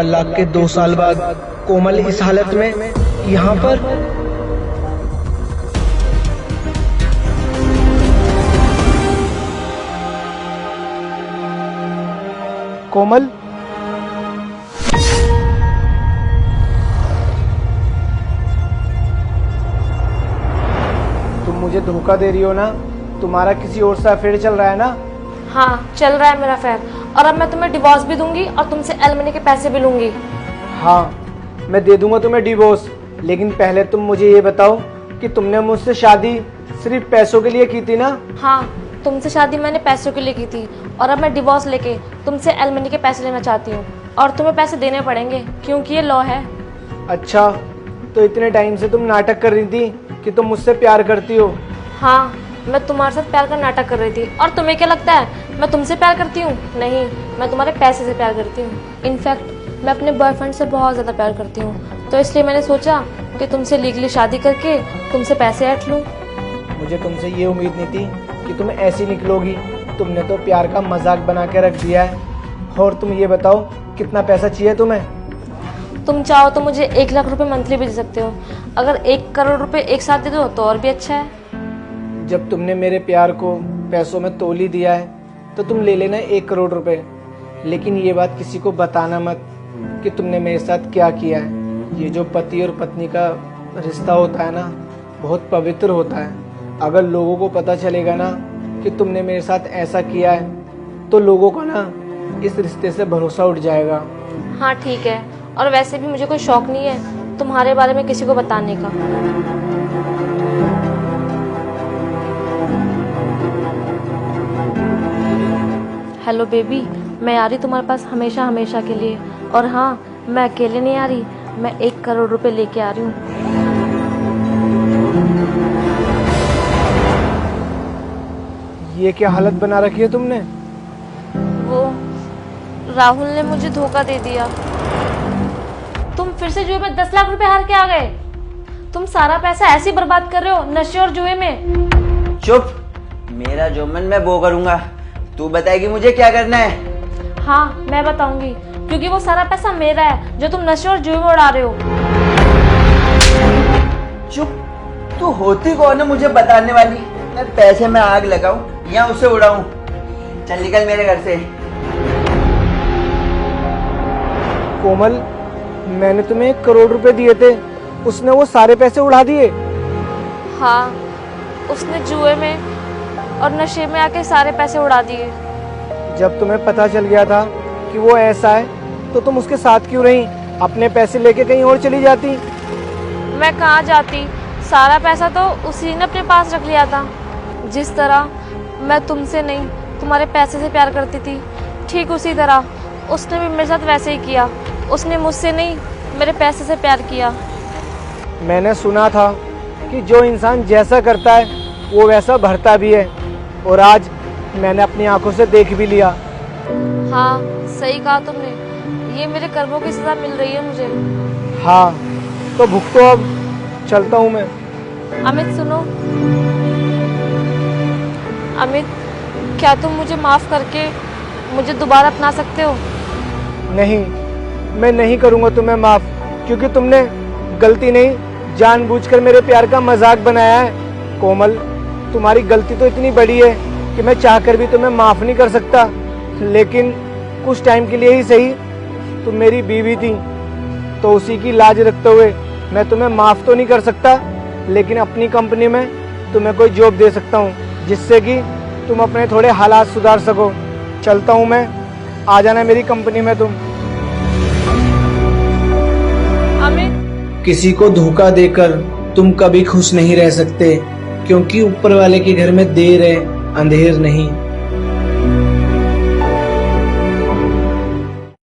तलाक के 2 साल बाद कोमल इस हालत में यहाँ पर। कोमल, तुम मुझे धोखा दे रही हो ना? तुम्हारा किसी और से अफेयर चल रहा है ना? हाँ, चल रहा है मेरा अफेयर, और अब मैं तुम्हें डिवोर्स भी दूंगी और तुमसे एलिमनी के पैसे भी लूंगी। हाँ, मैं दे दूंगा तुम्हें डिवोर्स, लेकिन पहले तुम मुझे ये बताओ कि तुमने मुझसे शादी सिर्फ पैसों के लिए की थी ना? हाँ, तुमसे शादी मैंने पैसों के लिए की थी, और अब मैं डिवोर्स लेके तुमसे एलिमनी के पैसे लेना चाहती हूँ, और तुम्हें पैसे देने पड़ेंगे क्योंकि ये लॉ है। अच्छा, तो इतने टाइम से तुम नाटक कर रही थी कि तुम मुझसे प्यार करती हो? हाँ, मैं तुम्हारे साथ प्यार का नाटक कर रही थी, और तुम्हें क्या लगता है मैं तुमसे प्यार करती हूँ? नहीं, मैं तुम्हारे पैसे से प्यार करती हूँ। इनफैक्ट मैं अपने बॉयफ्रेंड से बहुत ज़्यादा प्यार करती हूँ, तो इसलिए मैंने सोचा कि तुमसे लीगली शादी करके तुमसे पैसे ऐंठ लूँ। मुझे तुमसे ये उम्मीद नहीं थी कि तुम ऐसी निकलोगी। तुमने तो प्यार का मजाक बना के रख दिया है। और तुम ये बताओ, कितना पैसा चाहिए तुम्हें? तुम चाहो तो मुझे 1 लाख रुपए मंथली भी दे सकते हो। अगर 1 करोड़ रुपए एक साथ दे दो तो और भी अच्छा है। जब तुमने मेरे प्यार को पैसों में तोल ही दिया है तो तुम ले लेना 1 करोड़ रुपए, लेकिन ये बात किसी को बताना मत कि तुमने मेरे साथ क्या किया है। ये जो पति और पत्नी का रिश्ता होता है ना, बहुत पवित्र होता है। अगर लोगों को पता चलेगा ना कि तुमने मेरे साथ ऐसा किया है तो लोगों को ना इस रिश्ते से भरोसा उठ जाएगा। हाँ ठीक है, और वैसे भी मुझे कोई शौक नहीं है तुम्हारे बारे में किसी को बताने का। हेलो बेबी, मैं आ रही तुम्हारे पास हमेशा हमेशा के लिए। और हाँ, मैं अकेले नहीं आ रही, मैं 1 करोड़ रुपए लेके आ रही हूँ। ये क्या हालत बना रखी है तुमने? वो राहुल ने मुझे धोखा दे दिया। तुम फिर से जुए में 10 लाख रुपए हार के आ गए। तुम सारा पैसा ऐसे ही बर्बाद कर रहे हो नशे और जुए में। चुप, मेरा जो मन मैं वो करूंगा। तू बताएगी मुझे क्या करना है? हाँ, मैं बताऊंगी, क्योंकि वो सारा पैसा मेरा है जो तुम नशे और जुए में उड़ा रहे हो। चुप, तू होती कौन है मुझे बताने वाली? मैं पैसे में आग लगाऊं या उसे उड़ाऊं? चल निकल मेरे घर से। कोमल, मैंने तुम्हें 1 करोड़ रुपए दिए थे, उसने वो सारे पैसे उड़ा दिए? हाँ, उसने जुए में और नशे में आके सारे पैसे उड़ा दिए। जब तुम्हें पता चल गया था कि वो ऐसा है तो तुम उसके साथ क्यों रही? अपने पैसे लेके कहीं और चली जाती। मैं कहाँ जाती, सारा पैसा तो उसी ने अपने पास रख लिया था। जिस तरह मैं तुमसे नहीं तुम्हारे पैसे से प्यार करती थी, ठीक उसी तरह उसने भी मेरे साथ वैसे ही किया। उसने मुझसे नहीं मेरे पैसे से प्यार किया। मैंने सुना था कि जो इंसान जैसा करता है वो वैसा भरता भी है, और आज मैंने अपनी आंखों से देख भी लिया। हाँ, सही कहा तुमने, ये मेरे कर्मों की सजा मिल रही है मुझे। हाँ, तो भुगतो अब, चलता हूँ मैं। अमित सुनो, अमित, क्या तुम मुझे माफ करके मुझे दोबारा अपना सकते हो? नहीं, मैं नहीं करूँगा तुम्हें माफ, क्योंकि तुमने गलती नहीं जानबूझकर मेरे प्यार का मजाक बनाया है। कोमल, तुम्हारी गलती तो इतनी बड़ी है कि मैं चाहकर भी तुम्हें माफ नहीं कर सकता, लेकिन कुछ टाइम के लिए ही सही, तुम मेरी बीवी थी, तो उसी की लाज रखते हुए मैं तुम्हें माफ तो नहीं कर सकता, लेकिन अपनी कंपनी में तुम्हें कोई जॉब दे सकता हूँ, जिससे कि तुम अपने थोड़े हालात सुधार सको। चलता हूँ मैं, आ जाना मेरी कंपनी में तुम। अमित, किसी को धोखा देकर तुम कभी खुश नहीं रह सकते, क्योंकि ऊपर वाले के घर में देर है, अंधेर नहीं।